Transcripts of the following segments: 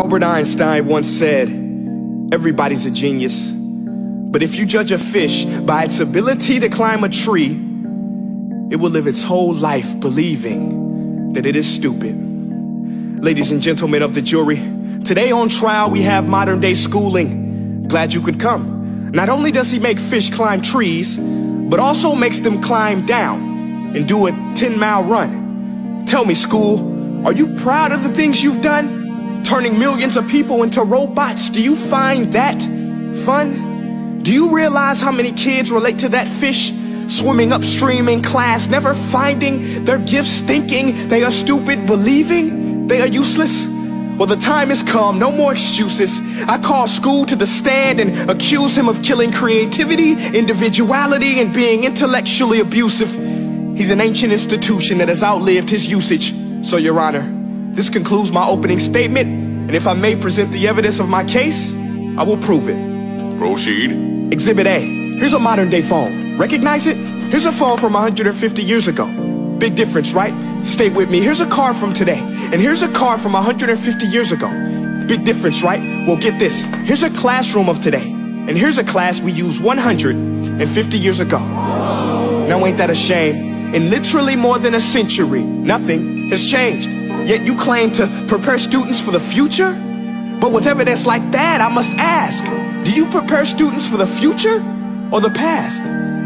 Albert Einstein once said, everybody's a genius, but if you judge a fish by its ability to climb a tree, it will live its whole life believing that it is stupid. Ladies and gentlemen of the jury, today on trial we have modern day schooling. Glad you could come. Not only does he make fish climb trees, but also makes them climb down and do a 10-mile run. Tell me, school, are you proud of the things you've done? Turning millions of people into robots, do you find that fun? Do you realize how many kids relate to that fish? Swimming upstream in class, never finding their gifts, thinking they are stupid, believing they are useless? Well, the time has come, no more excuses. I call school to the stand and accuse him of killing creativity, individuality, and being intellectually abusive. He's an ancient institution that has outlived his usage. So, Your Honor, this concludes my opening statement, and if I may present the evidence of my case, I will prove it. Proceed. Exhibit A. Here's a modern day phone. Recognize it? Here's a phone from 150 years ago. Big difference, right? Stay with me. Here's a car from today, and here's a car from 150 years ago. Big difference, right? Well, get this. Here's a classroom of today, and here's a class we used 150 years ago. Now, ain't that a shame? In literally more than a century, nothing has changed. Yet you claim to prepare students for the future? But with evidence like that, I must ask, do you prepare students for the future or the past?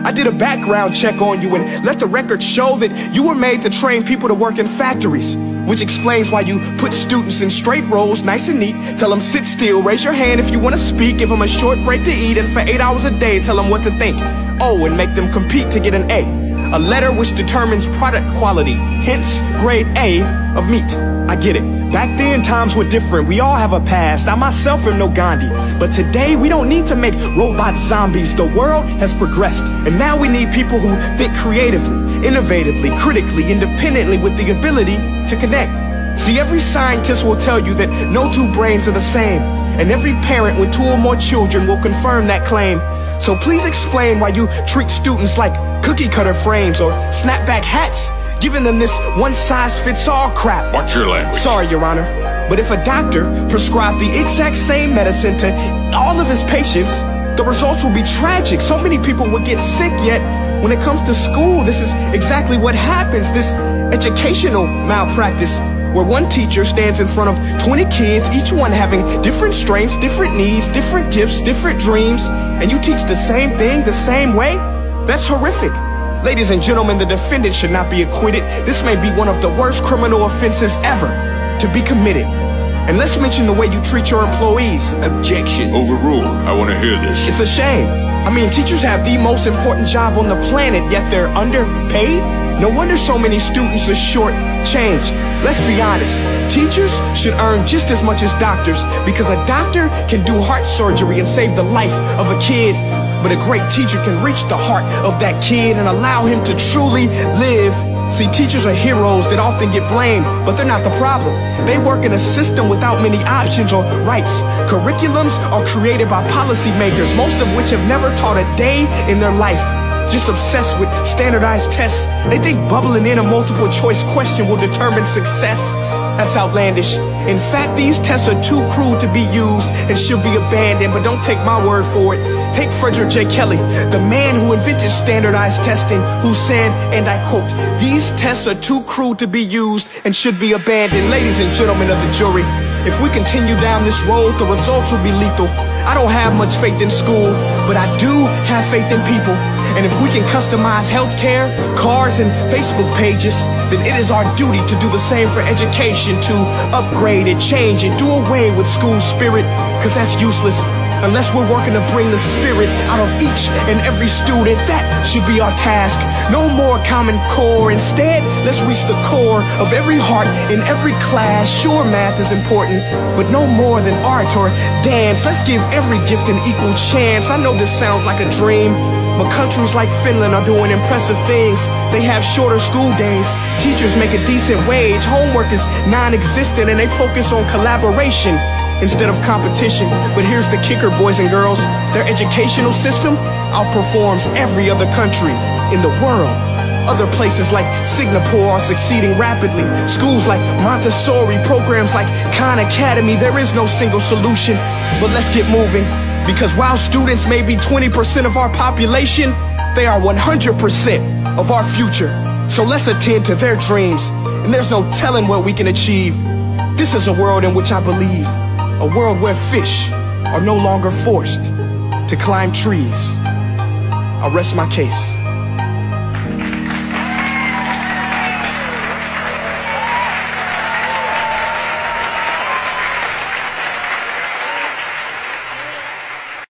I did a background check on you and let the record show that you were made to train people to work in factories, which explains why you put students in straight rows, nice and neat, tell them sit still, raise your hand if you want to speak, give them a short break to eat, and for 8 hours a day tell them what to think. Oh, and make them compete to get an A. A letter which determines product quality, hence grade A of meat. I get it. Back then, times were different. We all have a past. I myself am no Gandhi. But today, we don't need to make robot zombies. The world has progressed. And now we need people who think creatively, innovatively, critically, independently, with the ability to connect. See, every scientist will tell you that no two brains are the same. And every parent with 2 or more children will confirm that claim. So please explain why you treat students like cookie cutter frames or snapback hats, giving them this one-size-fits-all crap. Watch your language. Sorry, Your Honor, but if a doctor prescribed the exact same medicine to all of his patients, the results will be tragic. So many people would get sick, yet when it comes to school, this is exactly what happens. This educational malpractice, where one teacher stands in front of 20 kids, each one having different strengths, different needs, different gifts, different dreams, and you teach the same thing the same way? That's horrific. Ladies and gentlemen, the defendant should not be acquitted. This may be one of the worst criminal offenses ever to be committed. And let's mention the way you treat your employees. Objection. Overruled. I want to hear this. It's a shame. I mean, teachers have the most important job on the planet, yet they're underpaid? No wonder so many students are short-changed. Let's be honest, teachers should earn just as much as doctors, because a doctor can do heart surgery and save the life of a kid, but a great teacher can reach the heart of that kid and allow him to truly live. See, teachers are heroes that often get blamed, but they're not the problem. They work in a system without many options or rights. Curriculums are created by policymakers, most of which have never taught a day in their life. Just obsessed with standardized tests. They think bubbling in a multiple choice question will determine success. That's outlandish. In fact, these tests are too cruel to be used and should be abandoned, but don't take my word for it. Take Frederick J. Kelly, the man who invented standardized testing, who said, and I quote, "These tests are too cruel to be used and should be abandoned." Ladies and gentlemen of the jury, if we continue down this road, the results will be lethal. I don't have much faith in school, but I do have faith in people. And if we can customize healthcare, cars, and Facebook pages, then it is our duty to do the same for education, to upgrade it, change it, do away with school spirit, because that's useless. Unless we're working to bring the spirit out of each and every student, that should be our task. No more Common Core. Instead, let's reach the core of every heart in every class. Sure, math is important, but no more than art or dance. Let's give every gift an equal chance. I know this sounds like a dream, but countries like Finland are doing impressive things. They have shorter school days, teachers make a decent wage, homework is non-existent, and they focus on collaboration instead of competition. But here's the kicker, boys and girls. Their educational system outperforms every other country in the world. Other places like Singapore are succeeding rapidly. Schools like Montessori, programs like Khan Academy. There is no single solution, but let's get moving. Because while students may be 20% of our population, they are 100% of our future. So let's attend to their dreams, and there's no telling what we can achieve. This is a world in which I believe, a world where fish are no longer forced to climb trees. I'll rest my case.